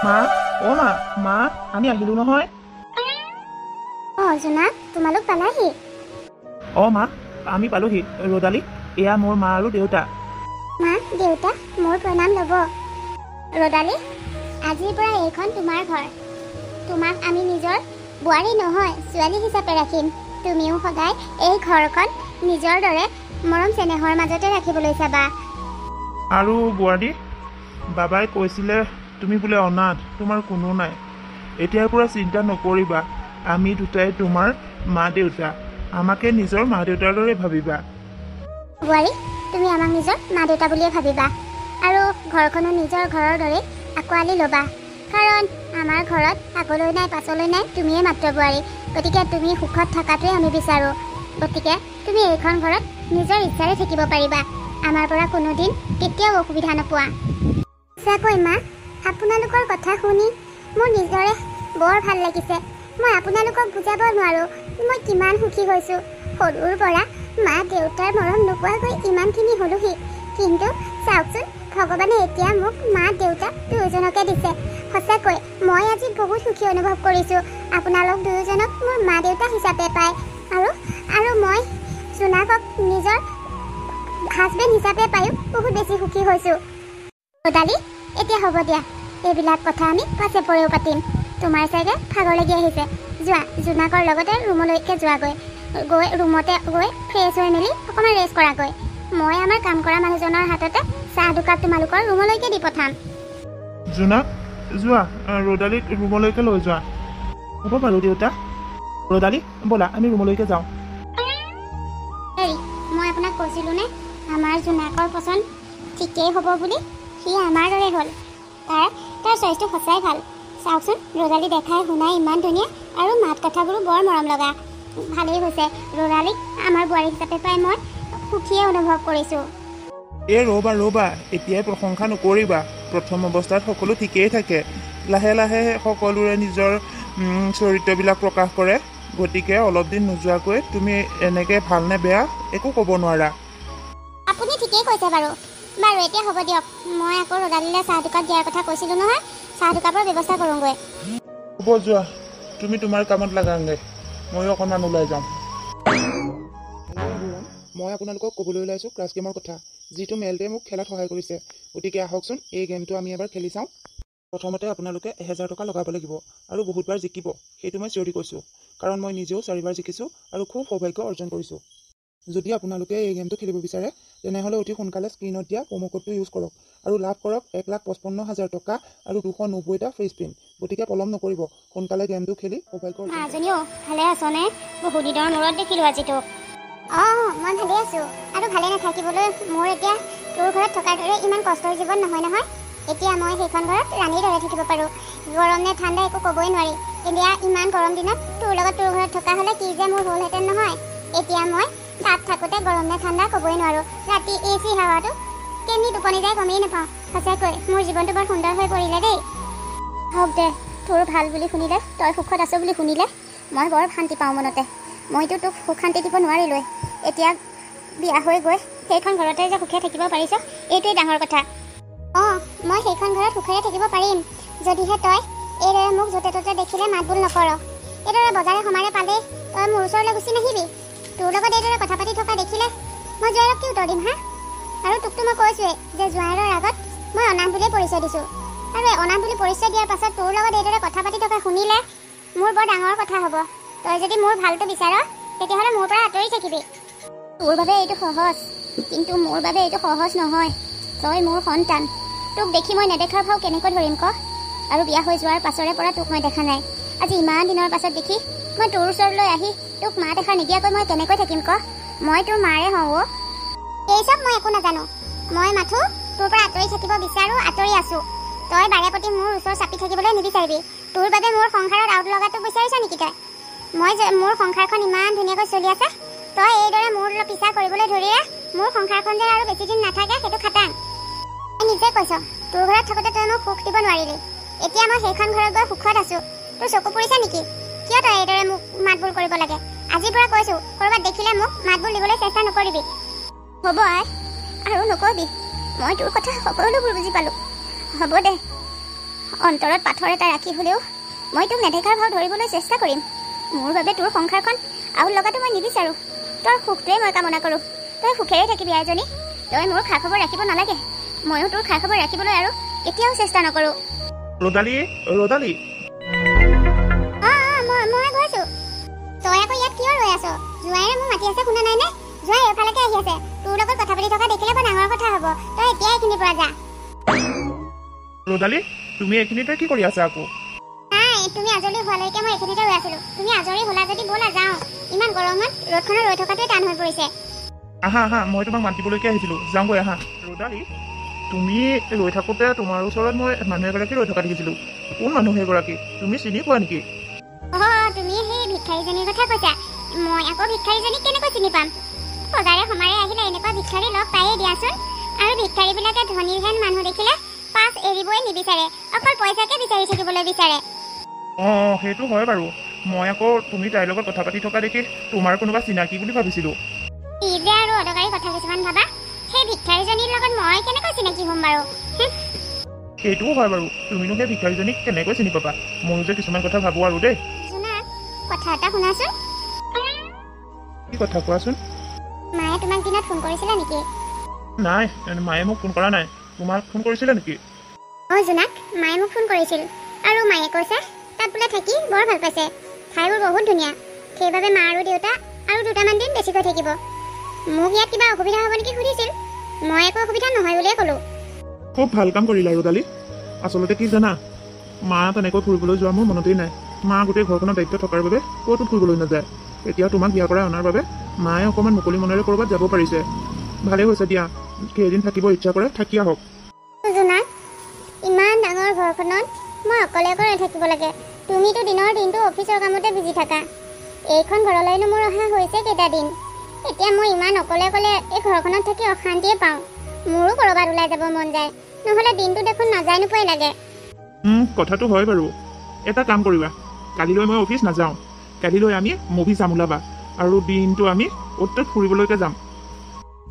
মা মা মা আমি আহিলো নহয়। জোনা তোমালোক পালাহি? মা আমি পালোহি। ৰদালি, এয়া মোৰ মা আৰু দেউতা। মা দেউতা মোৰ প্ৰণাম ল'ব। ৰদালি, আজিৰ পৰা এইখন তোমাৰ ঘৰ। তোমাক আমি নিজৰ বোৱাৰী নহয় ছোৱালী হিচাপে ৰাখিম। তুমিও সদায় এই ঘৰখন নিজৰ দৰে মৰম চেনেহৰ মাজতে ৰাখিবলৈ চাবা। আৰু বোৱাৰী, বাবাই কৈছিলে তুমি বোলে অনাথ, তোমাৰ কোনো নাই। এতিয়াৰ পৰা চিন্তা নকৰিবা, আমি দুটাই তোমাৰ মা দেউতা। আমাকে নিজৰ মা দেউতাৰ দৰে ভাবিবা। বোৱাৰী, তুমি আমাক নিজৰ মা দেউতা বুলিয়ে ভাবিবা আৰু ঘৰখনো নিজৰ ঘৰৰ দৰে আঁকোৱালি ল'বা। কাৰণ আমাৰ ঘৰত আগলৈ নাই পাছলৈ নাই, তুমিয়ে মাত্ৰ বোৱাৰী। গতিকে তুমি সুখত থকাটোৱে আমি বিচাৰোঁ। গতিকে তুমি এইখন ঘৰত নিজৰ ইচ্ছাৰে থাকিব পাৰিবা। আমাৰ পৰা কোনোদিন কেতিয়াও অসুবিধা নোপোৱা। সঁচাকৈ মা, আপোনালোকৰ কথা শুনি মোৰ নিজৰে বৰ ভাল লাগিছে। মই আপোনালোকক বুজাব নোৱাৰোঁ মই কিমান সুখী হৈছোঁ। সৰুৰ পৰা মা দেউতাৰ মৰম নোপোৱাকৈ ইমানখিনি হ'লোহি, কিন্তু চাওকচোন ভগৱানে এতিয়া মোক মা দেউতা দুয়োজনকে দিছে। সঁচাকৈ মই আজি বহুত সুখী অনুভৱ কৰিছোঁ আপোনালোক দুয়োজনক মোৰ মা দেউতা হিচাপে পাই। আৰু মই জোনাকক নিজৰ হাজবেণ্ড হিচাপে পায়ো বহুত বেছি সুখী হৈছোঁ। ৰদালি, এতিয়া হ'ব দিয়া, এইবিলাক কথা আমি পাছে পৰেও পাতিম। তোমাৰ চাগে ভাগৰ লাগি আহিছে, যোৱা জোনাকৰ লগতে ৰুমলৈকে যোৱাগৈ। গৈ ৰুমতে গৈ ফ্ৰেছ হৈ মেলি অকণমান ৰেষ্ট কৰাগৈ। মই আমাৰ কাম কৰা মানুহজনৰ হাততে চাহ দুকাপ তোমালোকৰ ৰুমলৈকে দি পঠাম। জোনাক, যোৱা ৰদালিক ৰুমলৈকে লৈ যোৱা। হ'ব বাৰু দেউতা। ৰদালি, ব'লা আমি ৰুমলৈকে যাওঁ। হেৰি, মই আপোনাক কৈছিলোঁনে আমাৰ জোনাকৰ পচন্দ ঠিকেই হ'ব বুলি? সি আমাৰ দৰে হ'ল। তাৰ চইচটো সঁচাই ভাল। চাওকচোন, ৰদালি দেখাই শুনাই ইমান ধুনীয়া আৰু মাত কথাবোৰো বৰ মৰম লগা। ভালেই হৈছে, ৰদালিক আমাৰ বোৱাৰী হিচাপে পাই মই সুখীয়ে অনুভৱ কৰিছোঁ। ৰ'বা, এতিয়াই প্ৰশংসা নকৰিবা। প্ৰথম অৱস্থাত সকলো ঠিকেই থাকে, লাহে লাহে সকলোৰে নিজৰ চৰিত্ৰবিলাক প্ৰকাশ কৰে। গতিকে অলপ দিন নোযোৱাকৈ তুমি এনেকৈ ভালনে বেয়া একো ক'ব নোৱাৰা। আপুনি ঠিকেই কৈছে বাৰু। এতিয়া হ'ব দিয়ক, মই আকৌ ৰদালিলৈ চাহ দুকাপ দিয়াৰ কথা কৈছিলোঁ নহয়, চাহ দুকাপৰ ব্যৱস্থা কৰোঁগৈ। হ'ব, যোৱা তুমি তোমাৰ কামত লাগাংগে, ময়ো অকণমান ওলাই যাম। মই আপোনালোকক ক'বলৈ ওলাইছোঁ ক্ৰাছ গেমৰ কথা, যিটো মেলটোৱে মোক খেলাত সহায় কৰিছে। গতিকে আহকচোন, এই গেমটো আমি এবাৰ খেলি চাওঁ। প্ৰথমতে আপোনালোকে 1000 টকা লগাব লাগিব আৰু বহুতবাৰ জিকিব, সেইটো মই চিঞৰি কৈছোঁ। কাৰণ মই নিজেও 4বাৰ জিকিছোঁ আৰু খুব সৌভাগ্য অৰ্জন কৰিছোঁ। যদি আপোনালোকে এই গেমটো খেলিব বিচাৰে তেনেহ'লে অতি সোনকালে স্ক্ৰীণত দিয়া প্ৰম' কোডটো ইউজ কৰক আৰু লাভ কৰক 1,55,000 টকা আৰু 290টা ফ্ৰী স্পিন। গতিকে পলম নকৰিব, সোনকালে গেমটো খেলি সৌভাগ্য অৰ্জন কৰক। মাজনীও ভালে আছনে? বহুত দিনৰ মূৰত দেখিলোঁ আজি তোক। মই ভালে আছোঁ, আৰু ভালে নাথাকিবলৈ মোৰ এতিয়া তোৰ ঘৰত থকাৰ দৰে ইমান কষ্টৰ জীৱন নহয় নহয়। এতিয়া মই সেইখন ঘৰত ৰাণীৰ দৰে থাকিব পাৰোঁ। গৰম নে ঠাণ্ডা একো ক'বই নোৱাৰি। এতিয়া ইমান গৰম দিনত তোৰ লগত তোৰ ঘৰত থকা হ'লে কি যে মোৰ হ'লহেঁতেন নহয়। এতিয়া মই তাত থাকোঁতে গৰম নে ঠাণ্ডা ক'বই নোৱাৰোঁ। ৰাতি AC হাৱাটো কেনি টোপনি যায় গমেই নাপাওঁ। সঁচাকৈ মোৰ জীৱনটো বৰ সুন্দৰ হৈ পৰিলে দেই। হওক দে, তোৰ ভাল বুলি শুনিলে, তই সুখত আছ বুলি শুনিলে মই বৰ শান্তি পাওঁ মনতে। মইতো তোক সুখ শান্তি দিব নোৱাৰিলোৱে, এতিয়া বিয়া হৈ গৈ সেইখন ঘৰতে যে সুখে থাকিব পাৰিছ, এইটোৱেই ডাঙৰ কথা। মই সেইখন ঘৰত সুখেৰে থাকিব পাৰিম, যদিহে তই এইদৰে মোক য'তে ত'তে দেখিলে মাত বোল নকৰ। এইদৰে বজাৰে সমাৰে পালেই তই মোৰ ওচৰলৈ গুচি নাহিবি। তোৰ লগত এইদৰে কথা পাতি থকা দেখিলে মই জোৱাইৰক কি উত্তৰ দিম হা? আৰু তোকতো মই কৈছোঁৱেই যে জোৱাইৰৰ আগত মই অনাথ বুলিয়ে পৰিচয় দিছোঁ। আৰু এই অনাথ বুলি পৰিচয় দিয়াৰ পাছত তোৰ লগত এইদৰে কথা পাতি থকা শুনিলে মোৰ বৰ ডাঙৰ কথা হ'ব। তই যদি মোৰ ভালটো বিচাৰ তেতিয়াহ'লে মোৰ পৰা আঁতৰি থাকিবি। তোৰ বাবে এইটো সহজ, কিন্তু মোৰ বাবে এইটো সহজ নহয়। তই মোৰ সন্তান, তোক দেখি মই নেদেখাৰ ভাও কেনেকৈ ধৰিম ক? আৰু বিয়া হৈ যোৱাৰ পাছৰে পৰা তোক মই দেখা নাই। আজি ইমান দিনৰ পাছত দেখি মই তোৰ ওচৰলৈ আহি তোক মাত এষাৰ নিদিয়াকৈ মই কেনেকৈ থাকিম ক? মই তোৰ মাৰে হওঁ। এই চব মই একো নাজানো। মই মাথো তোৰ পৰা আঁতৰি থাকিব বিচাৰোঁ, আঁতৰি আছোঁ। তই বাৰে প্ৰতি মোৰ ওচৰ চাপি থাকিবলৈ নিবিচাৰিবি। তোৰ বাবে মোৰ সংসাৰত আউট লগাটো বিচাৰিছ নেকি তই? মোৰ সংসাৰখন ইমান ধুনীয়াকৈ চলি আছে, তই এইদৰে মোৰ পিছা কৰিবলৈ ধৰিলে মোৰ সংসাৰখন যে আৰু বেছি দিন নাথাকে সেইটো খাটাং। তই নিজে কৈছ, তোৰ ঘৰত থাকোঁতে তই মোক সুখ দিব নোৱাৰিলি। এতিয়া মই সেইখন ঘৰত গৈ সুখত আছোঁ। তোৰ চকু পৰিছে নেকি? কিয় তই এইদৰে মোক মাতবোল কৰিব লাগে? আজিৰ পৰা কৈছোঁ, ক'ৰবাত দেখিলে মোক মাতবোল দিবলৈ চেষ্টা নকৰিবি। হ'ব আৰু নকবি। মই তোৰ কথা সকলোবোৰ বুজি পালোঁ। হ'ব দে, অন্তৰত পাথৰ এটা ৰাখি হ'লেও মই তোক নেদেখাৰ ভাও ধৰিবলৈ চেষ্টা কৰিম। মোৰ বাবে তোৰ সংসাৰখন আউল লগাটো মই নিবিচাৰোঁ। তোৰ সুখটোৱে মই কামনা কৰোঁ। তই সুখেৰে থাকিবি আইজনী। তই মোৰ খা খবৰ ৰাখিব নালাগে। ময়ো তোৰ খা খবৰ ৰাখিবলৈ আৰু কেতিয়াও চেষ্টা নকৰোঁ। ৰদালি, ৰদালি। মই গৈছোঁ। তই আকৌ ইয়াত কিয় ৰৈ আছ? জোঁৱাইৰে মোক মাতি আছে, শুনা নাই নে? জোঁৱাই এফালেকে আহি আছে। তোৰ লগত কথা পাতি থকা দেখিলে বৰ ডাঙৰ কথা হ'ব। তই এতিয়াই এইখিনিৰ পৰা যা। ৰদালি, তুমি এইখিনিতে কি কৰি আছা আকৌ? নাই, তুমি আজৰি হোৱালৈকে মই এইখিনিতে ৰৈ আছিলোঁ। তুমি আজৰি হ'লা যদি ব'লা যাওঁ। ইমান গৰমত ৰ'দখনত ৰৈ থকাটোৱে টান হৈ পৰিছে। আহা আহা, মই তোমাক মাতিবলৈকে আহিছিলোঁ। যাওঁগৈ আহা। ৰদালি, তুমি ৰৈ থাকোঁতে তোমাৰ ওচৰত মই মানুহ এগৰাকী ৰৈ থকা দেখিছিলোঁ। কোন মানুহ সেইগৰাকী? তুমি চিনি পোৱা নেকি? তুমি সেই ভিক্ষাৰীজনীৰ কথা কৈছা? মই আকৌ ভিক্ষাৰীজনীক কেনেকৈ চিনি পাম? বজাৰে সমাৰে আহিলে এনেকুৱা ভিক্ষাৰী লগ পায়েই দিয়াচোন। আৰু ভিক্ষাৰীবিলাকে ধনী যেন মানুহ দেখিলে পাছ এৰিবই নিবিচাৰে, অকল পইচাকে বিচাৰি থাকিবলৈ বিচাৰে। অঁ, সেইটো হয় বাৰু। মই আকৌ তুমি তাইৰ লগত কথা পাতি থকা দেখি তোমাৰ কোনোবা চিনাকি বুলি ভাবিছিলোঁ। কি যে আৰু অদৰকাৰী কথা কিছুমান ভাবা। সেই ভিক্ষাৰীজনীৰ লগত মই কেনেকৈ চিনাকি হ'ম বাৰু? সেইটোও হয় বাৰু। তুমিনো সেই ভিক্ষাৰীজনীক কেনেকৈ চিনি পাবা? ময়ো যে কিছুমান কথা ভাবোঁ আৰু দেই। কথা এটা শুনাচোন। কি কথা কোৱাচোন? মায়ে তোমাক দিনত ফোন কৰিছিলে নেকি? নাই, মায়ে মোক ফোন কৰা নাই। তোমাক ফোন কৰিছিলে নেকি? জোনাক, মায়ে মোক ফোন কৰিছিল আৰু মায়ে কৈছে তাত বোলে থাকি বৰ ভাল পাইছে। ঠাইবোৰ বহুত ধুনীয়া। সেইবাবে মা আৰু দেউতা আৰু দুটামান দিন বেছিকৈ থাকিব। মোক ইয়াত কিবা অসুবিধা হ'ব নেকি সুধিছিল। মই একো অসুবিধা নহয় বুলিয়ে ক'লোঁ। খুব ভাল কাম কৰিলা ৰদালি। আচলতে কি জানা, মা তেনেকৈ ফুৰিবলৈ যোৱা মোৰ মনতেই নাই। মা গোটেই ঘৰখনৰ দায়িত্ব থকাৰ বাবে ক'তো ফুৰিবলৈ নাযায়। এতিয়া তোমাক বিয়া কৰাই অনাৰ বাবে মায়ে অকণমান মুকলি মনেৰে ক'ৰবাত যাব পাৰিছে। ভালেই হৈছে দিয়া। কেইদিন থাকিব ইচ্ছা কৰে থাকি আহক। জোনাক, ইমান ডাঙৰ ঘৰখনত মই অকলে অকলে থাকিব লাগে। তুমিতো দিনৰ দিনটো অফিচৰ কামতে বিজি থাকা। এইখন ঘৰলৈনো মোৰ অহা হৈছে কেইটা দিন। এতিয়া মই ইমান অকলে অকলে এই ঘৰখনত থাকি অশান্তিয়ে পাওঁ। মোৰো ক'ৰবাত ওলাই যাব মন যায়, নহ'লে দিনটো দেখোন নাযায় নোপোৱাই লাগে। কথাটো হয় বাৰু। এটা কাম কৰিবা, কালিলৈ মই অফিচ নাযাওঁ। কালিলৈ আমি মুভি চাম, ওলাবা। আৰু দিনটো আমি অ'ত ত'ত ফুৰিবলৈকে যাম।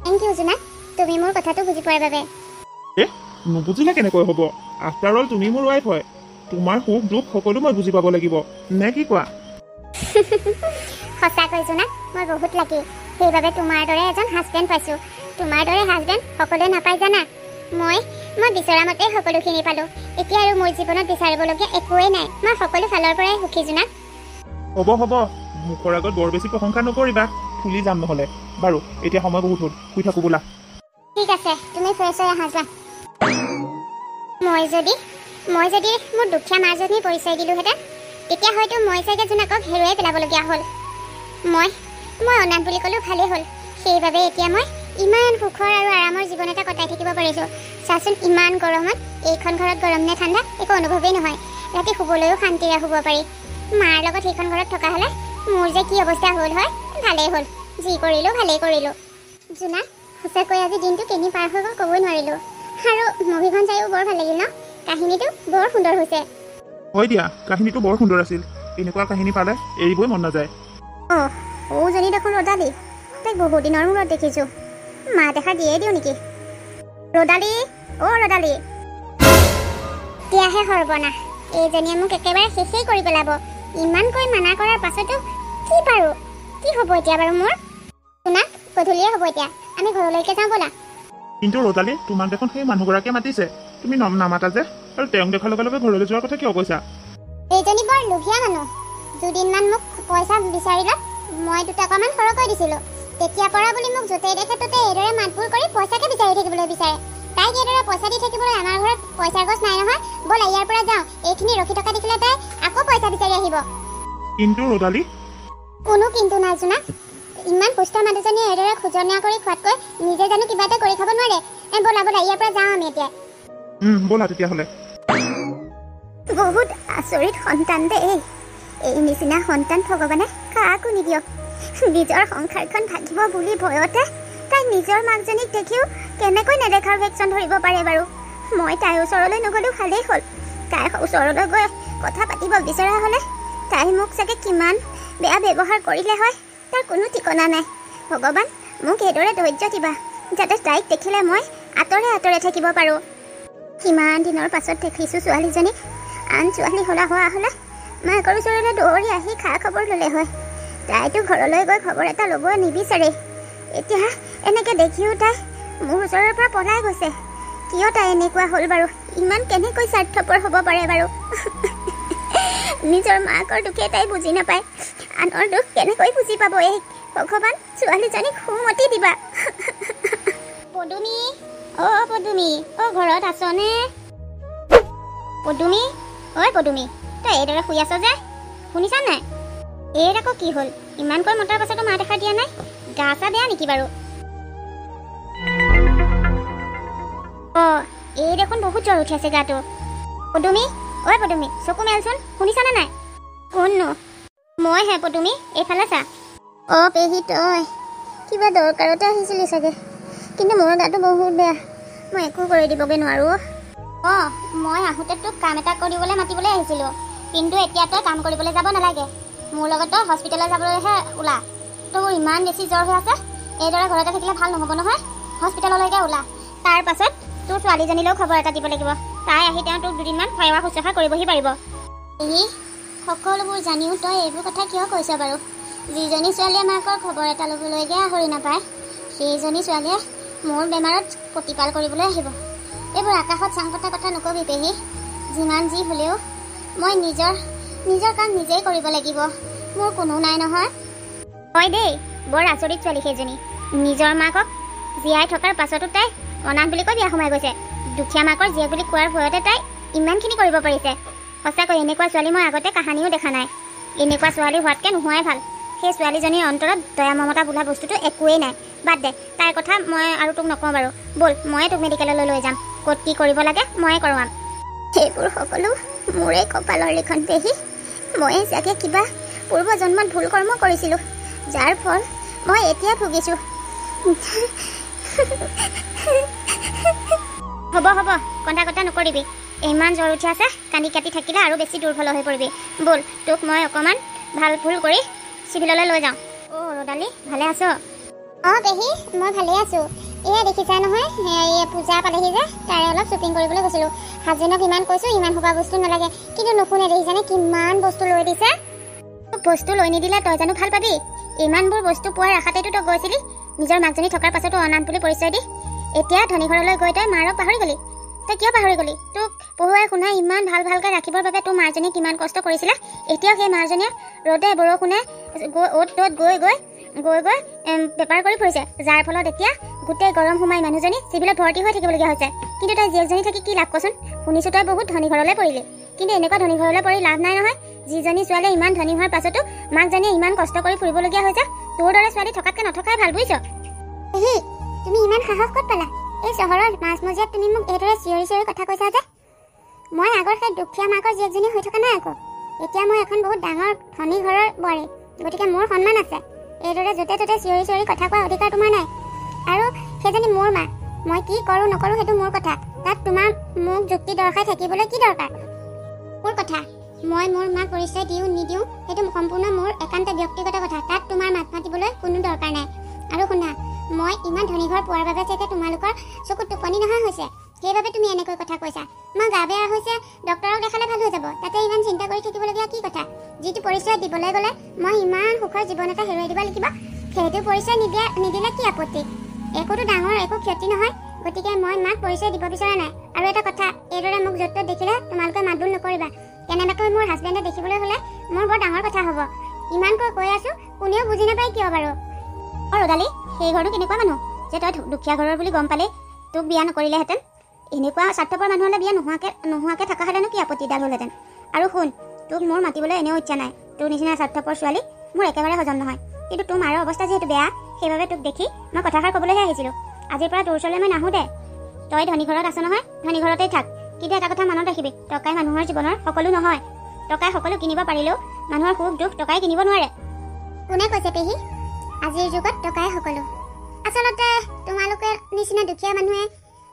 থেংক ইউ জোনাক, তুমি মোৰ কথাটো বুজি পোৱাৰ বাবে। নুবুজিলে কেনেকৈ হ'ব? আফটাৰ অল তুমি মোৰ ৱাইফ হয়। তোমাৰ সুখ দুখ সকলো মই বুজি পাব লাগিব, নে কি কোৱা? সঁচাকৈ জোনাক, মই বহুত লাকি। সেইবাবে তোমাৰ দৰে এজন হাজবেণ্ড পাইছোঁ। তোমাৰ দৰে হাজবেণ্ড সকলোৱে নাপায় জানা। মই বিচৰা মতে সকলোখিনি পালোঁ। এতিয়া আৰু মোৰ জীৱনত বিচাৰিবলগীয়া একোৱেই নাই। মই সকলো ফালৰ পৰাই সুখী জোনাক। হ'ব হ'ব, মুখৰ আগত বৰ বেছি প্ৰশংসা নকৰিবা। ফুলি যাম নহ'লে। বাৰু, এতিয়া সময় বহুত হ'ল, শুই থাকোঁ বোলা। ঠিক আছে, তুমি ফ্ৰেছ হৈ আহা যোৱা। মই যদি মোৰ দুখীয়া মাজনীৰ পৰিচয় দিলোঁহেঁতেন, তেতিয়া হয়তো মই চাগে জোনাকক হেৰুৱাই পেলাবলগীয়া হ'ল। মই অনাথ বুলি ক'লেও ভালেই হ'ল। সেইবাবে এতিয়া মই ইমান সুখৰ আৰু আৰামৰ জীৱন এটা কটাই থাকিব পাৰিছোঁ। চাচোন, ইমান গৰমত এইখন ঘৰত গৰম নে ঠাণ্ডা একো অনুভৱেই নহয়। ৰাতি শুবলৈও শান্তিৰে শুব পাৰি। মাৰ লগত সেইখন ঘৰত থকা হ'লে মোৰ যে কি অৱস্থা হ'ল হয়। ভালেই হ'ল, যি কৰিলোঁ ভালেই কৰিলোঁ। জোনাক, সঁচাকৈ আজি দিনটো কেনি পাৰ হৈ গ'ল ক'বই নোৱাৰিলোঁ। আৰু মুভিখন চাইও বৰ ভাল লাগিল ন? কাহিনীটো বৰ সুন্দৰ হৈছে। হয় দিয়া, কাহিনীটো বৰ সুন্দৰ আছিল। এনেকুৱা কাহিনী পালে এৰিবই মন নাযায়। সৌজনী দেখোন ৰদালি। তাইক বহু দিনৰ মূৰত দেখিছোঁ। মা দেখা দিয়ে দিওঁ নেকি? ৰদালি, ৰদালি। এতিয়াহে সৰ্বনাশ। এইজনীয়ে মোক একেবাৰে শেষেই কৰি পেলাব। ইমানকৈ মানা কৰাৰ পাছতো কি পাৰোঁ? কি হ'ব এতিয়া বাৰু মোৰ? শুনা, গধূলিয়ে হ'ব এতিয়া। আমি ঘৰলৈকে যাওঁ ব'লা। কিন্তু ৰদালি, তোমাক দেখোন সেই মানুহগৰাকীয়ে মাতিছে। তুমি নামাতা যে? আৰু তেওঁক দেখাৰ লগে লগে ঘৰলৈ যোৱাৰ কথা কিয় কৈছা? এইজনী বৰ লোভীয়া মানুহ। দুদিনমান মোক পইচা বিচাৰিলত মই দুটকামান সৰহকৈ দিছিলোঁ। তেতিয়াৰ পৰা বুলি মোক য'তেই দেখে ত'তেই এইদৰে মাতবোৰ কৰি পইচাকে বিচাৰি থাকিবলৈ বিচাৰে। তাইক এইদৰে পইচা দি থাকিবলৈ আমাৰ ঘৰত পইচাৰ গছ নাই নহয়। ব'লা ইয়াৰ পৰা যাওঁ। এইখিনি ৰখি থকা দেখিলে তাই আকৌ পইচা বিচাৰি আহিব। কিন্তু ৰদালি, কোনো কিন্তু নাই জোনাক। ইমান সুস্থ মানুহজনীয়ে এইদৰে খোজনীয়া কৰি খোৱাতকৈ নিজে জানো কিবা এটা কৰি খাব নোৱাৰে? ব'লা ইয়াৰ পৰা যাওঁ আমি এতিয়া। ব'লা তেতিয়াহ'লে। বহুত আচৰিত সন্তান দেই। এই নিচিনা সন্তান ভগৱানে কাকো নিদিয়ক। নিজৰ সংসাৰখন থাকিব বুলি ভয়তে তাই নিজৰ মাকজনীক দেখিও কেনেকৈ নেদেখাৰ ভেকশ্যন ধৰিব পাৰে বাৰু? মই তাইৰ ওচৰলৈ নগ'লেও ভালেই হ'ল। তাইৰ ওচৰলৈ গৈ কথা পাতিব বিচৰা হ'লে তাই মোক চাগে কিমান বেয়া ব্যৱহাৰ কৰিলে হয়, তাৰ কোনো ঠিকনা নাই। ভগৱান, মোক এইদৰে ধৈৰ্য দিবা যাতে তাইক দেখিলে মই আঁতৰে আঁতৰে থাকিব পাৰোঁ। কিমান দিনৰ পাছত দেখিছোঁ ছোৱালীজনীক। আন ছোৱালী হোৱা হ'লে মাকৰ ওচৰলৈ দৌৰি আহি খা খবৰ ল'লে হয়। তাইতো ঘৰলৈ গৈ খবৰ এটা ল'ব নিবিচাৰে। এতিয়া এনেকৈ দেখিও তাই মোৰ ওচৰৰ পৰা পলাই গৈছে। কিয় তাই এনেকুৱা হ'ল বাৰু? ইমান কেনেকৈ স্বাৰ্থপৰ হ'ব পাৰে বাৰু? নিজৰ মাকৰ দুখে তাই বুজি নাপায়, আনৰ দুখ কেনেকৈ বুজি পাব? এই ভগৱান, ছোৱালীজনীক সুমতি দিবা। পদুমী, অ' পদুমী, অ' ঘৰত আছনে? পদুমী, ঐ পদুমী, তই এইদৰে শুই আছ যে, শুনিছা নাই? এইৰ আকৌ কি হ'ল? ইমানকৈ মতাৰ পাছতো মা দেখা দিয়া নাই। গা চা বেয়া নেকি বাৰু? অ' এই দেখোন বহুত জ্বৰ উঠি আছে গাটো। পদুমী, ঐ পদুমী, চকু মেলচোন, শুনিছানে নাই? কোননো? মইহে পদুমী, এইফালে চা। অ' পেহী তই কিবা দৰকাৰতে আহিছিলি চাগে, কিন্তু মোৰ গাটো বহুত বেয়া, মই একো কৰি দিবগৈ নোৱাৰোঁ। অঁ, মই আহোঁতে তোক কাম এটা কৰিবলৈ মাতিবলৈ আহিছিলোঁ, কিন্তু এতিয়া তই কাম কৰিবলৈ যাব নালাগে। মোৰ লগত তই হস্পিটেললৈ যাবলৈহে ওলা। তোৰ ইমান বেছি জ্বৰ হৈ আছে, এইদৰে ঘৰতে থাকিলে ভাল নহ'ব নহয়। হস্পিটেললৈকে ওলা। তাৰ পাছত তোৰ ছোৱালীজনীলৈও খবৰ এটা দিব লাগিব। তাই আহি তেওঁ তোক দুদিনমান সেৱা শুশ্ৰূষা কৰিবহি পাৰিব। এই সকলোবোৰ জানিও তই এইবোৰ কথা কিয় কৈছ বাৰু? যিজনী ছোৱালীয়ে মাকৰ খবৰ এটা ল'বলৈকে আহৰি নাপায়, সেইজনী ছোৱালীয়ে মোৰ বেমাৰত প্ৰতিপাল কৰিবলৈ আহিব। এইবোৰ আকাশত চাং পতা কথা নকবি পেহী। যিমান যি হ'লেও মই নিজৰ কাম নিজেই কৰিব লাগিব। মোৰ কোনো নাই নহয়। হয় দেই, বৰ আচৰিত ছোৱালী সেইজনী। নিজৰ মাকক জীয়াই থকাৰ পাছতো তাই অনাথ বুলি কৈ বিয়া সোমাই গৈছে। দুখীয়া মাকৰ জীয়েক বুলি কোৱাৰ ভয়তে তাই ইমানখিনি কৰিব পাৰিছে। সঁচাকৈ এনেকুৱা ছোৱালী মই আগতে কাহানিও দেখা নাই। এনেকুৱা ছোৱালী হোৱাতকৈ নোহোৱাই ভাল। সেই ছোৱালীজনীৰ অন্তৰত দয়া মমতা বোলা বস্তুটো একোৱেই নাই। বাদ দে, তাইৰ কথা মই আৰু তোক নকওঁ বাৰু। ব'ল, ময়ে তোক মেডিকেললৈ লৈ যাম। ক'ত কি কৰিব লাগে ময়ে কৰোৱাম। সেইবোৰ সকলো মোৰে কপালৰ লিখন পেহী। ময়ে চাগে কিবা পূৰ্ব জন্মত ভুল কৰ্ম কৰিছিলোঁ, যাৰ ফল মই এতিয়া ভুগিছোঁ। হ'ব কন্দা কটা নকৰিবি। ইমান জ্বৰ উঠি আছে, কান্দি কাটি থাকিলে আৰু বেছি দুৰ্বল হৈ পৰিবি। ব'ল, তোক মই অকণমান ভাল ফুল কৰি চিভিললৈ লৈ যাওঁ। অ' ৰদালি, ভালে আছ? অঁ পেহী, মই ভালেই আছোঁ। এয়া দেখিছা নহয়, এই পূজা পালেহি যে, তাৰে অলপ শ্বপিং কৰিবলৈ গৈছিলোঁ। হাজবেণ্ডক ইমান কৈছোঁ ইমান সোপা বস্তু নালাগে, কিন্তু নুশুনে। দেখিছানে কিমান বস্তু লৈ দিছে? বস্তু লৈ নিদিলে তই জানো ভাল পাবি? ইমানবোৰ বস্তু পোৱাৰ আশাতেতো তই গৈছিলি, নিজৰ মাকজনী থকাৰ পাছতো অনাথ বুলি পৰিচয় দি। এতিয়া ধনী ঘৰলৈ গৈ তই মাৰক পাহৰি গলি। তই কিয় পাহৰি গলি? তোক পঢ়ুৱাই শুনাই ইমান ভালকৈ ৰাখিবৰ বাবে তোৰ মাৰজনীয়ে কিমান কষ্ট কৰিছিলে। এতিয়াও সেই মাৰজনীয়ে ৰ'দে বৰষুণে অ'ত ত'ত গৈ বেপাৰ কৰি ফুৰিছে, যাৰ ফলত এতিয়া গোটেই গৰম সোমাই মানুহজনী চিভিলত ভৰ্তি হৈ থাকিবলগীয়া হৈছে। কিন্তু তই জীয়েকজনী থাকি কি লাভ কচোন? শুনিছোঁ তই বহুত ধনী ঘৰলৈ পৰিলি, কিন্তু এনেকুৱা ধনী ঘৰলৈ পৰি লাভ নাই নহয়। যিজনী ছোৱালীয়ে ইমান ধনী হোৱাৰ পাছতো মাকজনীয়ে ইমান কষ্ট কৰি ফুৰিবলগীয়া হৈছে, তোৰ দৰে ছোৱালী থকাতকৈ নথকাই ভাল, বুজিছ? তুমি ইমান সাহস ক'ত পালা? এই চহৰৰ মাজমজিয়াত তুমি মোক এইদৰে চিঞৰি চিঞৰি কথা কৈছা যে? মই আগৰ সেই দুখীয়া মাকৰ জীয়েকজনী হৈ থকা নাই আকৌ। এতিয়া মই এখন বহুত ডাঙৰ ধনী ঘৰৰ বোৱাৰী, গতিকে মোৰ সন্মান আছে। এইদৰে য'তে ত'তে চিঞৰি চিঞৰি কথা কোৱাৰ অধিকাৰ তোমাৰ নাই। আৰু সেইজনী মোৰ মা, মই কি কৰোঁ নকৰোঁ সেইটো মোৰ কথা। তাত তোমাৰ মোক যুক্তি দৰ্শাই থাকিবলৈ কি দৰকাৰ? মোৰ কথা, মই মোৰ মাক পৰিচয় দিওঁ নিদিওঁ সেইটো সম্পূৰ্ণ মোৰ একান্ত ব্যক্তিগত কথা। তাত তোমাৰ মাত মাতিবলৈ কোনো দৰকাৰ নাই। আৰু শুনা, মই ইমান ধনী ঘৰ পোৱাৰ বাবে চাগে তোমালোকৰ চকুত টোপনি নহা হৈছে, সেইবাবে তুমি এনেকৈ কথা কৈছা। মই গা বেয়া হৈছে, ডক্তৰক দেখালে ভাল হৈ যাব, তাতে ইমান চিন্তা কৰি থাকিবলগীয়া কি কথা? যিটো পৰিচয় দিবলৈ গ'লে মই ইমান সুখৰ জীৱন এটা হেৰুৱাই দিব লাগিব, সেইটো পৰিচয় নিদিলে কি আপত্তি? একোতো ডাঙৰ একো ক্ষতি নহয়। গতিকে মই মাক পৰিচয় দিব বিচৰা নাই। আৰু এটা কথা, এইদৰে মোক য'ত ত'ত দেখিলে তোমালোকে মাতবোল নকৰিবা। কেনেবাকৈ মোৰ হাজবেণ্ডে দেখিবলৈ হ'লে মোৰ বৰ ডাঙৰ কথা হ'ব। ইমানকৈ কৈ আছোঁ, কোনেও বুজি নাপায় কিয় বাৰু? অ' ৰদালি, সেই ঘৰটো কেনেকুৱা মানুহ যে তই দুখীয়া ঘৰৰ বুলি গম পালেই তোক বিয়া নকৰিলেহেঁতেন? এনেকুৱা স্বাৰ্থপৰ মানুহলৈ বিয়া নোহোৱাকৈ থকাহেঁতেনো কি আপত্তিডাল হ'লহেঁতেন? আৰু শুন, তোক মোৰ মাতিবলৈ এনেও ইচ্ছা নাই। তোৰ নিচিনা স্বাৰ্থপৰ ছোৱালী মোৰ একেবাৰে হজম নহয়। কিন্তু তোৰ মাৰৰ অৱস্থা যিহেতু বেয়া, সেইবাবে তোক দেখি মই কথাষাৰ ক'বলৈহে আহিছিলোঁ। আজিৰ পৰা তোৰ ওচৰলৈ মই নাহোঁ দে। তই ধনী ঘৰত আছ নহয়, ধনী ঘৰতেই থাক। কিন্তু এটা কথা মনত ৰাখিবি, টকাই মানুহৰ জীৱনৰ সকলো নহয়। টকাই সকলো কিনিব পাৰিলেও মানুহৰ সুখ দুখ টকাই কিনিব নোৱাৰে। কোনে কৈছে পেহী? আজিৰ যুগত টকাই সকলো। আচলতে তোমালোকে নিচিনা দুখীয়া মানুহে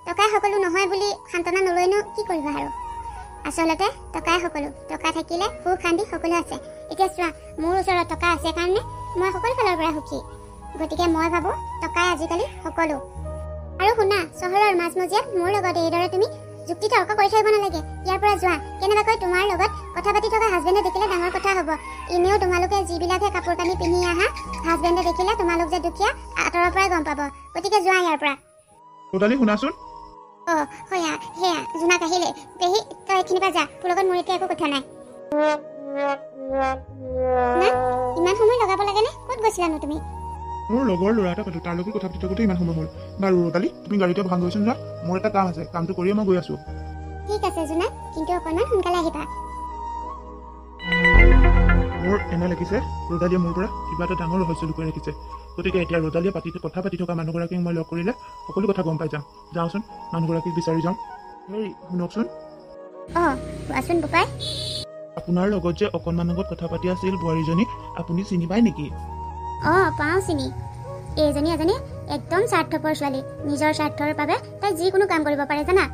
টকাই সকলো নহয় বুলি সান্তনা নলৈনো কি কৰিবা আৰু? আচলতে টকাই সকলো। টকা থাকিলে সুখ শান্তি সকলো আছে। এতিয়া চোৱা, মোৰ ওচৰত টকা আছে কাৰণে মই সকলো ফালৰ পৰা সুখী। গতিকে মই ভাবোঁ টকাই আজিকালি সকলো। আৰু শুনা, চহৰৰ মাজমজিয়াত মোৰ লগত এইদৰে তুমি যুক্তি তৰ্ক কৰি থাকিব নালাগে। ইয়াৰ পৰা যোৱা। কেনেবাকৈ তোমাৰ লগত কথা পাতি থকা হাজবেণ্ডে দেখিলে ডাঙৰ কথা হ'ব। এনেও তোমালোকে যিবিলাকে কাপোৰ কানি পিন্ধি আহা, হাজবেণ্ডে দেখিলে তোমালোক যে দুখীয়া আঁতৰৰ পৰাই গম পাব। গতিকে যোৱা ইয়াৰ পৰা। ৰদালি শুনাচোন। সেয়া জোনাক আহিলে। পেহী, তই এইখিনিৰ পৰা যা। তোৰ লগত মোৰ এতিয়া একো কথা নাই। না, ইমান সময় লগাব লাগেনে? ক'ত গৈছিলানো তুমি? মোৰ লগৰ ল'ৰা এটা পাতো, তাৰ লগত কথা পাতি থাকোঁতে ইমান সময় হ'ল। বাৰু ৰদালি, তুমি গাড়ীতে ভাং গৈছোন যোৱা। মোৰ এটা কাম আছে, কামটো কৰিয়ে মই গৈ আছোঁ। ঠিক আছে জোনাক, কিন্তু অকণমান সোনকালে আহিবা। মোৰ এনে লাগিছে ৰদালিয়ে মোৰ পৰা কিবা এটা ডাঙৰ ৰহস্য লুকুৱাই ৰাখিছে। গতিকে এতিয়া ৰদালিয়ে কথা পাতি থকা মানুহগৰাকীক মই লগ কৰিলে সকলো কথা গম পাই যাম। যাওঁচোন, মানুহগৰাকীক বিচাৰি যাওঁ। হেৰি শুনকচোন, কোৱাচোন বোপাই। আপোনাৰ লগত যে অকণমান আগত কথা পাতি আছিল বোৱাৰীজনী, আপুনি চিনি পায় নেকি? পাওঁ চিনি। এইজনী এজনী একদম স্বাৰ্থপৰ ছোৱালী। নিজৰ স্বাৰ্থৰ বাবে তাই যিকোনো কাম কৰিব পাৰে জানা।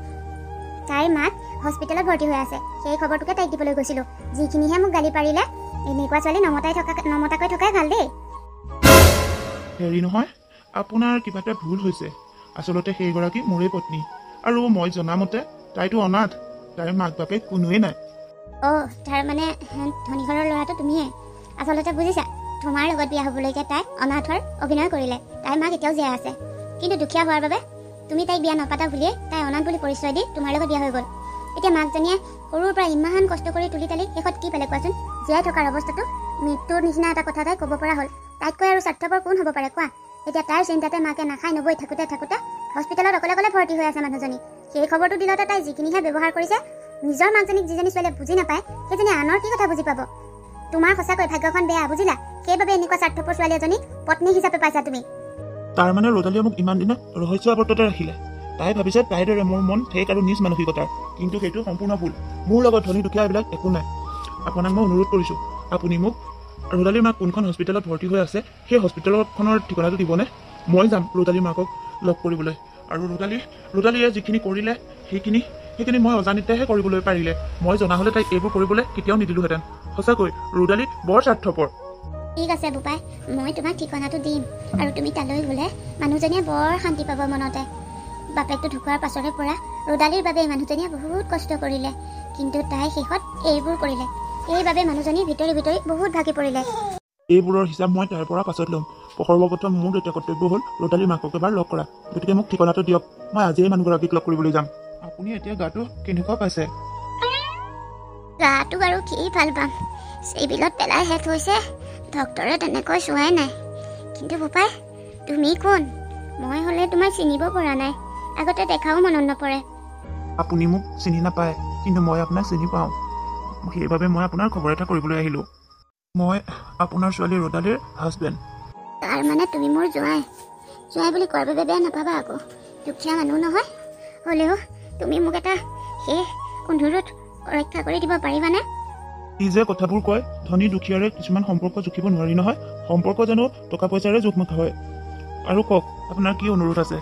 তাইৰ মাক হস্পিটেলত ভৰ্তি হৈ আছে। সেই খবৰটোকে তাইক দিবলৈ গৈছিলোঁ। যিখিনিহে মোক গালি পাৰিলে। এনেকুৱা ছোৱালী নমতাকৈ থকাই ভাল দেই। হেৰি নহয়, আপোনাৰ কিবা এটা ভুল হৈছে। আচলতে সেইগৰাকী মোৰেই পত্নী, আৰু মই জনামতে তাইতো অনাথ। তাইৰ মাক বাপেক কোনোৱেই নাই। তাৰ মানে ধনী ঘৰৰ ল'ৰাটো তুমিয়ে। আচলতে বুজিছা, তোমাৰ লগত বিয়া হ'বলৈকে তাই অনাথৰ অভিনয় কৰিলে। তাইৰ মাক এতিয়াও জীয়াই আছে, কিন্তু দুখীয়া হোৱাৰ বাবে তুমি তাইক বিয়া নপাতা বুলিয়ে তাই অনাথ বুলি পৰিচয় দি তোমাৰ লগত বিয়া হৈ গ'ল। এতিয়া মাকজনীয়ে সৰুৰ পৰা ইমান কষ্ট কৰি তুলি তালি শেষত কি পালে কোৱাচোন? জীয়াই থকাৰ অৱস্থাটো মৃত্যুৰ নিচিনা এটা কথা তাই ক'ব পৰা হ'ল। তাইতকৈ আৰু স্বাৰ্থপৰ কোন হ'ব পাৰে কোৱা? এতিয়া তাইৰ চিন্তাতে মাকে নাখাই নবৈ থাকোঁতে হস্পিটেলত অকলে ভৰ্তি হৈ আছে মানুহজনী। সেই খবৰটো দিলতে তাই যিখিনিহে ব্যৱহাৰ কৰিছে, নিজৰ মাকজনীক যিজনী ছোৱালীয়ে বুজি নাপায়, সেইজনী আনৰ কি কথা বুজি পাব? তোমাৰ সঁচাকৈ ভাগ্যখন বেয়া, বুজিলা? সেইবাবে এনেকুৱা স্বাৰ্থপৰ ছোৱালী এজনীক পত্নী হিচাপে পাইছা তুমি। তাৰ মানে ৰদালিয়ে মোক ইমান দিনে ৰহস্য আৱৰ্ততে ৰাখিলে। তাই ভাবিছে তাইৰ দৰে মোৰ মন ঠেক আৰু নিজ মানসিকতাৰ, কিন্তু সেইটো সম্পূৰ্ণ ভুল। মোৰ লগত ধনী দুখীয়া এইবিলাক একো নাই। আপোনাক মই অনুৰোধ কৰিছোঁ, আপুনি মোক ৰদালিৰ মাক কোনখন হস্পিটেলত ভৰ্তি হৈ আছে সেই হস্পিটেলখনৰ ঠিকনাটো দিবনে? মই যাম ৰদালিৰ মাকক লগ কৰিবলৈ। আৰু ৰদালিয়ে যিখিনি কৰিলে সেইখিনি মই অজানিতেহে কৰিবলৈ পাৰিলে। মই জনা হ'লে তাইক এইবোৰ কৰিবলৈ কেতিয়াও নিদিলোহেঁতেন। সঁচাকৈ ৰদালি বৰ স্বাৰ্থপৰ। ঠিক আছে বোপাই, মই তোমাক ঠিকনাটো দিম। আৰু তুমি তালৈ গ'লে মানুহজনীয়ে বৰ শান্তি পাব মনতে। বাপেকটো ঢুকোৱাৰ পাছৰে পৰা ৰদালিৰ বাবে মানুহজনীয়ে বহুত কষ্ট কৰিলে, কিন্তু তাই শেষত এইবোৰ কৰিলে। এইবাবে মানুহজনী ভিতৰি বহুত ভাগি পৰিলে। এইবোৰৰ হিচাপ মই তাইৰ পৰা পাছত ল'ম। সৰ্বপ্ৰথম মোৰ এতিয়া কৰ্তব্য হ'ল ৰদালিৰ মাকক এবাৰ লগ কৰা। গতিকে মোক ঠিকনাটো দিয়ক, মই আজিয়েই মানুহগৰাকীক লগ কৰিবলৈ যাম। আপুনি এতিয়া গাটো কেনেকুৱা পাইছে? গাটো বাৰু কি ভাল পাম, চিভিলত পেলাই শেষ হৈছে। ডক্টৰে তেনেকৈ চোৱাই নাই। কিন্তু বোপাই, তুমি কোন? মই হ'লে তোমাক চিনিব পৰা নাই। আগতে দেখাও মনত নপৰে। আপুনি মোক চিনি নাপায়, কিন্তু মই আপোনাক চিনি পাওঁ। সেইবাবে মই আপোনাৰ খবৰ এটা কৰিবলৈ আহিলোঁ। মই আপোনাৰ ছোৱালী ৰদালিৰ হাজবেণ্ড। তাৰ মানে তুমি মোৰ জোঁৱাই বুলি কোৱাৰ বাবে বেয়া নাপাবা আকৌ। দুখীয়া মানুহ নহয়, হ'লেও তুমি মোক এটা শেষ অনুৰোধ ৰক্ষা কৰি দিব পাৰিবানে? ই যে কথাবোৰ কয়, ধনী দুখীয়াৰে কিছুমান সম্পৰ্ক জুখিব নোৱাৰি নহয়। সম্পৰ্ক জানো টকা পইচাৰে জোখমুখা হয়? আৰু কওক, আপোনাৰ কি অনুৰোধ আছে?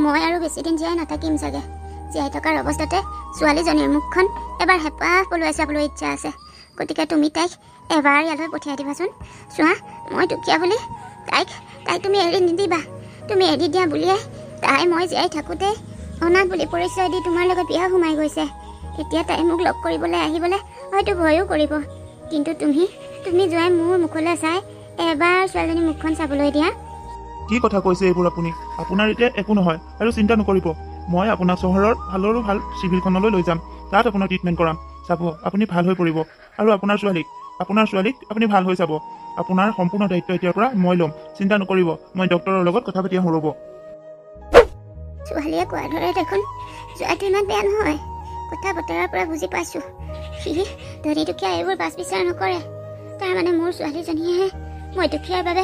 মই আৰু বেছিদিন জীয়াই নাথাকিম চাগে। জীয়াই থকাৰ অৱস্থাতে ছোৱালীজনীৰ মুখখন এবাৰ হেঁপাহ পলুৱাই চাবলৈ ইচ্ছা আছে। গতিকে তুমি তাইক এবাৰ ইয়ালৈ পঠিয়াই দিবাচোন। চোৱা, মই দুখীয়া বুলি তাইক তুমি এৰি নিদিবা। তুমি এৰি দিয়া বুলিয়ে তাই মই জীয়াই থাকোঁতে অনাথ বুলি পৰিচয় দি তোমাৰ লগত বিয়া সোমাই গৈছে। এতিয়া তাই মোক লগ কৰিবলৈ আহিবলৈ হয়তো ভয়ো কৰিব, কিন্তু তুমি যোৱাই মোৰ মুখলৈ চাই এবাৰ ছোৱালীজনীৰ মুখখন চাবলৈ দিয়া। কি কথা কৈছে এইবোৰ আপুনি? আপোনাৰ এতিয়া একো নহয়, আৰু চিন্তা নকৰিব। মই আপোনাক চহৰৰ ভালৰো ভাল চিভিলখনলৈ লৈ যাম। তাত আপোনাৰ ট্ৰিটমেণ্ট কৰাম। চাব, আপুনি ভাল হৈ পৰিব। আৰু আপোনাৰ ছোৱালীক আপুনি ভাল হৈ চাব। আপোনাৰ সম্পূৰ্ণ দায়িত্ব এতিয়াৰ পৰা মই ল'ম। চিন্তা নকৰিব, মই ডক্টৰৰ লগত কথা পাতি আহোঁ ৰ'ব। ছোৱালীয়ে কোৱাৰ দৰে দেখোন যোৱাটো ইমান বেয়া নহয়। কথা বতৰাৰ পৰা বুজি পাইছোঁ, সি ধনী দুখীয়া এইবোৰ বাছ বিচাৰ নকৰে। তাৰমানে মোৰ ছোৱালীজনীয়েহে মই দুখীয়াৰ বাবে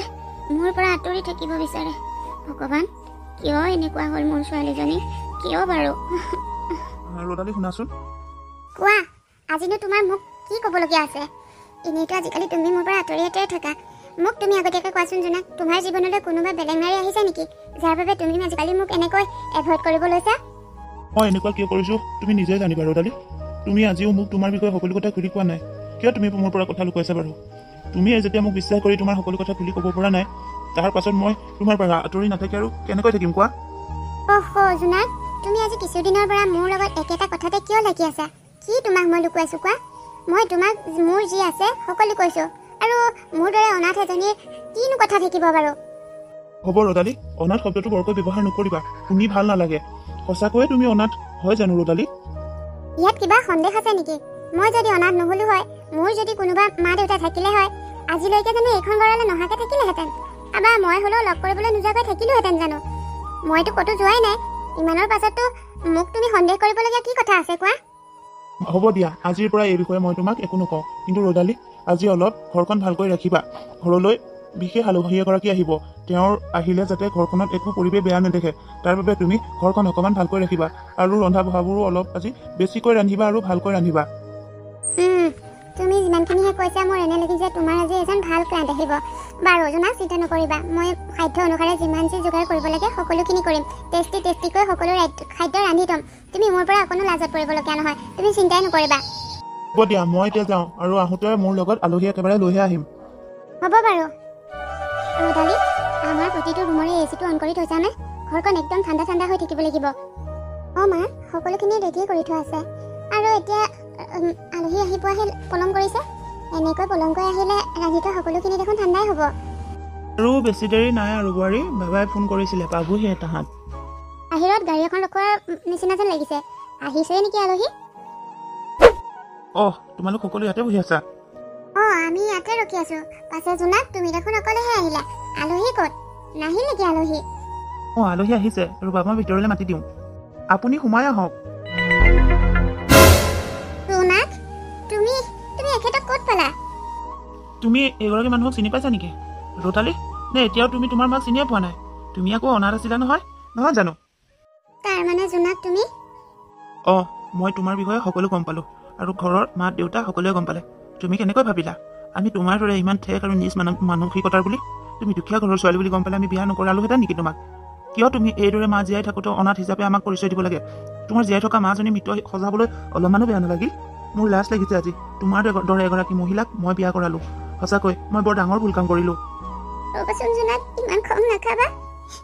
মোৰ পৰা আঁতৰি থাকিব বিচাৰে। ভগৱান, কিয় এনেকুৱা হ'ল মোৰ ছোৱালীজনী? কিয় বাৰু? ৰদালি শুনাচোন। কোৱা, আজিনো তোমাৰ মোক কি ক'বলগীয়া আছে? এনেইতো আজিকালি তুমি মোৰ পৰা আঁতৰি থাকা। মোক তুমি আগতীয়াকৈ কোৱাচোন জোনাক, তোমাৰ জীৱনলৈ কোনোবা বেলেগ নাৰী আহিছে নেকি, যাৰ বাবে তুমি আজিকালি মোক এনেকৈ এভইড কৰিব লৈছা? মই এনেকুৱা কিয় কৰিছোঁ তুমি নিজে জানিবা ৰদালি। তুমি আজিও মোক তোমাৰ বিষয়ে সকলো কথা খুলি কোৱা নাই। কিয় তুমি মোৰ পৰা কথা লুকুৱাইছা বাৰু? তুমি যেতিয়া মোক বিশ্বাস কৰি তোমাৰ সকলো কথা খুলি ক'ব পৰা নাই, তাৰ পাছত মই তোমাৰ পৰা আঁতৰি নাথাকি আৰু কেনেকৈ থাকিম কোৱা? অহ জোনাক, তুমি আজি কিছুদিনৰ পৰা মোৰ লগত একেটা কথাতে কিয় লাগি আছা? কি তোমাক মই লুকুৱাইছো কোৱা? মই তোমাক মোৰ যি আছে সকলো কৈছো, আৰু মোৰ দৰে অনাথ এজনীৰ কিনো কথা থাকিব বাৰু? হ'ব ৰদালি, অনাথ শব্দটো বৰকৈ ব্যৱহাৰ নকৰিবা, শুনি ভাল নালাগে। সঁচাকৈয়ে তুমি অনাথ হয় জানো ৰদালি? ইয়াত কিবা সন্দেহ আছে নেকি? মই যদি অনাথ নহলো হয়, মোৰ যদি কোনোবা মা দেউতা থাকিলে হয়, আজিলৈকে জানো এইখন ঘৰলৈ নহাকে থাকিলেহেঁতেন? আবা মই হ'লেও লগ কৰিবলৈ নোযোৱাকৈ থাকিলোহেঁতেন জানো? মইতো ক'তো যোৱাই নাই। ইমানৰ পাছততো মোক তুমি সন্দেহ কৰিবলগীয়া কি কথা আছে কোৱা? হ'ব দিয়া, আজিৰ পৰা এই বিষয়ে মই তোমাক একো নকওঁ। কিন্তু ৰদালি, আজি অলপ ঘৰখন ভালকৈ ৰাখিবা। ঘৰলৈ বিশেষ আলহী এগৰাকী আহিব, তেওঁৰ আহিলে যাতে ঘৰখনত একো পৰিৱেশ বেয়া নেদেখে, তাৰ বাবে তুমি ঘৰখন অকণমান ভালকৈ ৰাখিবা। আৰু ৰন্ধা বঢ়াবোৰো অলপ আজি বেছিকৈ ৰান্ধিবা আৰু ভালকৈ ৰান্ধিবা। তুমি যিমানখিনিহে কৈছা, মোৰ এনে লাগিছে তোমাৰ আজি এজন ভাল ক্লাইণ্ট আহিব। বাৰু জোনাক, চিন্তা নকৰিবা, মই খাদ্য অনুসাৰে যিমান যি যোগাৰ কৰিব লাগে সকলোখিনি কৰিম। টেষ্টিকৈ সকলো খাদ্য ৰান্ধি থ'ম। তুমি মোৰ পৰা অকণো লাজত পৰিবলগীয়া নহয়, তুমি চিন্তাই নকৰিবা। হ'ব দিয়া, মই এতিয়া যাওঁ, আৰু আহোঁতে মোৰ লগত আলহী একেবাৰে লৈহে আহিম। হ'ব বাৰু। ৰদালি, আমাৰ প্ৰতিটো ৰুমৰে এচিটো অন কৰি থৈছানে? ঘৰখন একদম ঠাণ্ডা ঠাণ্ডা হৈ থাকিব লাগিব। অঁ মা, সকলোখিনি ৰেডি কৰি থোৱা আছে। আৰু এতিয়া আলহী আহি পোৱাহে পলম কৰিছে। এনেকৈ পলমকৈ আহিলে ৰান্ধি থোৱা সকলোখিনি দেখোন ঠাণ্ডাই হ'ব। আৰু বেছি দেৰি নাই আৰু বোৱাৰী, বাবাই ফোন কৰিছিলে, পাবহিহে তাহাঁত। বাহিৰত গাড়ী এখন ৰখোৱাৰ নিচিনা যেন লাগিছে। আহিছেই নেকি আলহী? তোমালোক সকলো ইয়াতে বহি আছা? অঁ, আমি ইয়াতে ৰখি আছো। পাছে জোনাক, তুমি দেখোন অকলেহে আহিলা। আলহী ক'ত? নাহিল নেকি আলহী? আলহী আহিছে, ৰ'বা মই ভিতৰলৈ মাতি দিওঁ। আপুনি সোমাই আহক। জোনাক, তুমি এখেতক ক'ত পালা? তুমি এগৰাকী মানুহক চিনি পাইছা নেকি ৰদালি? নে এতিয়াও তুমি তোমাৰ মাক চিনিয়ে পোৱা নাই? তুমি আকৌ অনাথ আছিলা নহয় জানো? তাৰমানে জোনাক তুমি? মই তোমাৰ বিষয়ে সকলো গম পালো, আৰু ঘৰৰ মা দেউতা সকলোৱে গম পালে। তুমি কেনেকৈ ভাবিলা আমি তোমাৰ দৰে ইমান ঠেক আৰু নিজ মানসিকতাৰ বুলি? তুমি দুখীয়া ঘৰৰ ছোৱালী বুলি গম পালে আমি বিয়া নকৰালোহেঁতেন নেকি তোমাক? কিয় তুমি এইদৰে মা জীয়াই থাকোঁতে অনাথ হিচাপে আমাক পৰিচয় দিব লাগে? তোমাৰ জীয়াই থকা মাজনী মৃত সজাবলৈ অলপমানো বেয়া নালাগিল? মোৰ লাজ লাগিছে আজি তোমাৰ দৰে এগৰাকী মহিলাক মই বিয়া কৰালো। সঁচাকৈ মই বৰ ডাঙৰ ভুল কাম কৰিলো। ৰ'বাচোন জোনাক, ইমান খং নাখাবা।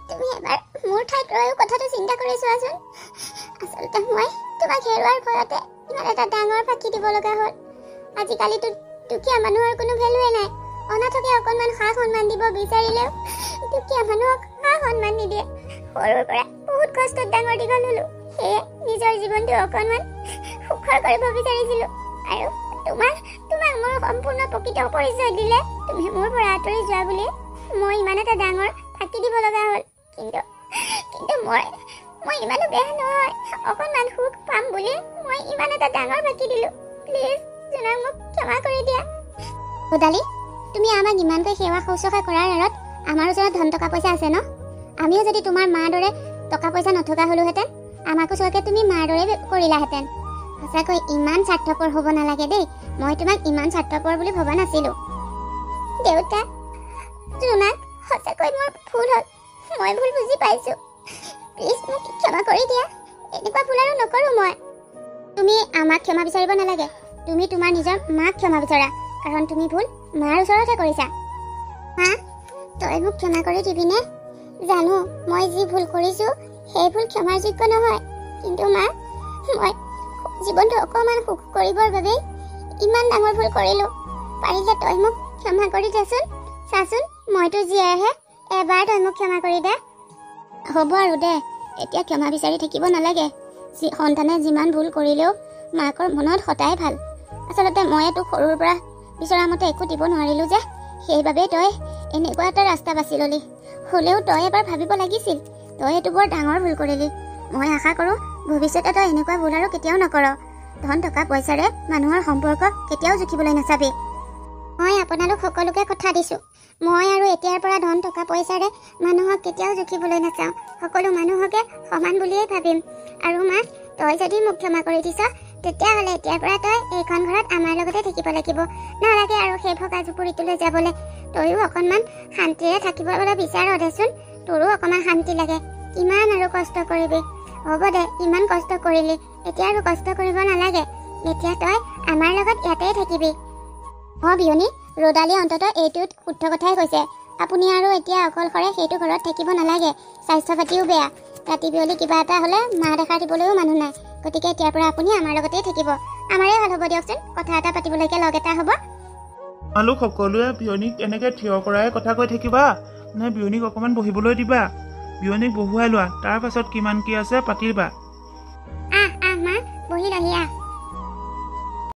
তুমি এবাৰ মোৰ ঠাইত ৰৈও কথাটো চিন্তা কৰি চোৱাচোন। আচলতে মই তোমাক হেৰুৱাৰ ভয়তে ইমান এটা ডাঙৰ ফাঁকি দিব লগা হ'ল। আজিকালিতো দুখীয়া মানুহৰ কোনো ভেলুৱে নাই। অনাথকে অকণমান সা সন্মান দিব বিচাৰিলেও দুখীয়া মানুহক সা সন্মান নিদিয়ে। সৰুৰ পৰা বহুত কষ্টত ডাঙৰ দীঘল হ'লো, সেয়ে নিজৰ জীৱনটো অকণমান সুখৰ কৰিব বিচাৰিছিলো। আৰু তোমাক মোৰ সম্পূৰ্ণ প্ৰকৃত পৰিচয় দিলে তুমি মোৰ পৰা আঁতৰি যোৱা বুলি মই ইমান এটা ডাঙৰ ফাঁকি দিব লগা হ'ল। কিন্তু মই ইমানো বেয়া নহয়। অকণমান সুখ পাম বুলি মই ইমান এটা ডাঙৰ ফাঁকি দিলো। প্লিজ জোনাক, মোক ক্ষমা কৰি দিয়া। ৰদালি, তুমি আমাক ইমানকৈ সেৱা শুশ্ৰূষা কৰাৰ আঁৰত আমাৰ ওচৰত ধন টকা পইচা আছে ন? আমিও যদি তোমাৰ মাৰ দৰে টকা পইচা নথকা হ'লোহেঁতেন, আমাকো চোৱাকৈ তুমি মাৰ দৰে কৰিলাহেঁতেন। সঁচাকৈ ইমান স্বাৰ্থপৰ হ'ব নালাগে দেই। মই তোমাক ইমান স্বাৰ্থপৰ বুলি ভবা নাছিলো। দেউতা, জোনাক, সঁচাকৈ মোৰ ভুল হ'ল। মই ভুল বুজি পাইছো। প্লিজ মোক ক্ষমা কৰি দিয়া। এনেকুৱা ভুল আৰু নকৰোঁ মই। তুমি আমাক ক্ষমা বিচাৰিব নালাগে। তুমি তোমাৰ নিজৰ মাক ক্ষমা বিচৰা, কাৰণ তুমি ভুল মাৰ ওচৰতহে কৰিছা। মা, তই মোক ক্ষমা কৰি দিবিনে? জানো মই যি ভুল কৰিছো সেই ভুল ক্ষমাৰ যোগ্য নহয়, কিন্তু মা, মই জীৱনটো অকণমান সুখ কৰিবৰ বাবেই ইমান ডাঙৰ ভুল কৰিলো। পাৰিলে তই মোক ক্ষমা কৰি দেচোন। চাচোন, মইতো জীয়াইহে। এবাৰ তই মোক ক্ষমা কৰি দে। হ'ব আৰু দে, এতিয়া ক্ষমা বিচাৰি থাকিব নালাগে। সন্তানে যিমান ভুল কৰিলেও মাকৰ মনত সদায় ভাল। আচলতে মই তোক সৰুৰ পৰা বিচৰা মতে একো দিব নোৱাৰিলো যে, সেইবাবেই তই এনেকুৱা এটা ৰাস্তা বাছি ললি। হ'লেও তই এবাৰ ভাবিব লাগিছিল। তই এইটো বৰ ডাঙৰ ভুল কৰিলি। মই আশা কৰোঁ ভৱিষ্যতে তই এনেকুৱা ভুল আৰু কেতিয়াও নকৰ। ধন টকা পইচাৰে মানুহৰ সম্পৰ্ক কেতিয়াও জুখিবলৈ নাচাবি। মই আপোনালোক সকলোকে কথা দিছোঁ, মই আৰু এতিয়াৰ পৰা ধন টকা পইচাৰে মানুহক কেতিয়াও জুখিবলৈ নাচাওঁ। সকলো মানুহকে সমান বুলিয়েই ভাবিম। আৰু মা, তই যদি মোক ক্ষমা কৰি দিছ, তেতিয়াহ'লে এতিয়াৰ পৰা তই এইখন ঘৰত আমাৰ লগতে থাকিব লাগিব। নালাগে আৰু সেই ভগা জুপুৰিটোলৈ যাবলৈ। তইও অকণমান শান্তিৰে থাকিবলৈ বিচাৰ দেচোন। তোৰো অকণমান শান্তি লাগে। কিমান আৰু কষ্ট কৰিবি? হ'ব দে, ইমান কষ্ট কৰিলি, এতিয়া আৰু কষ্ট কৰিব নালাগে। এতিয়া তই আমাৰ লগত ইয়াতেই থাকিবি। বিয়নী, ৰদালিয়ে অন্ততঃ এইটোত শুদ্ধ কথাই কৈছে। আপুনি আৰু এতিয়া অকলশৰে সেইটো ঘৰত থাকিব নালাগে। স্বাস্থ্য পাতিও বেয়া। ৰাতি বিয়লি কিবা এটা হ'লে মা দেখা দিবলৈও মানুহ নাই। গতিকে এতিয়াৰ পৰা আপুনি আমাৰ লগতেই থাকিব। আমাৰে ভাল হ'ব দিয়কচোন, কথা এটা পাতিবলৈকে লগ এটা হ'ব। তোমালোক সকলোৱে বিয়নীক এনেকে থিয় কৰাই কথা কৈ থাকিবা নে বিয়নীক অকণমান বহিবলৈ দিবা? বিয়নীক বহুৱাই লোৱা, তাৰ পাছত কিমান কি আছে পাতিবা। আহ মা, বহি লহি আহ।